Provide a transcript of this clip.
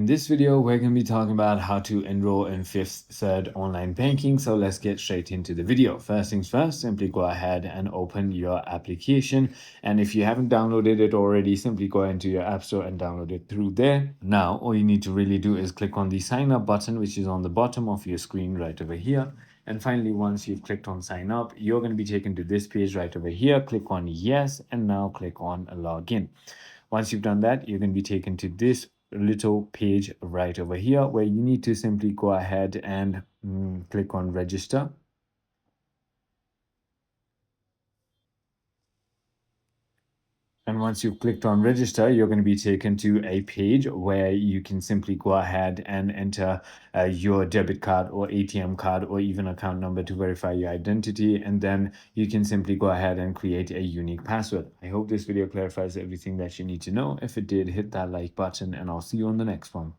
In this video, we're going to be talking about how to enroll in Fifth Third online banking. So let's get straight into the video. First things first, simply go ahead and open your application. And if you haven't downloaded it already, simply go into your app store and download it through there. Now, all you need to really do is click on the sign up button, which is on the bottom of your screen right over here. And finally, once you've clicked on sign up, you're going to be taken to this page right over here. Click on yes, and now click on login. Once you've done that, you're going to be taken to this little page right over here where you need to simply go ahead and click on register. And once you've clicked on register, you're going to be taken to a page where you can simply go ahead and enter your debit card or ATM card or even account number to verify your identity. And then you can simply go ahead and create a unique password. I hope this video clarifies everything that you need to know. If it did, hit that like button and I'll see you on the next one.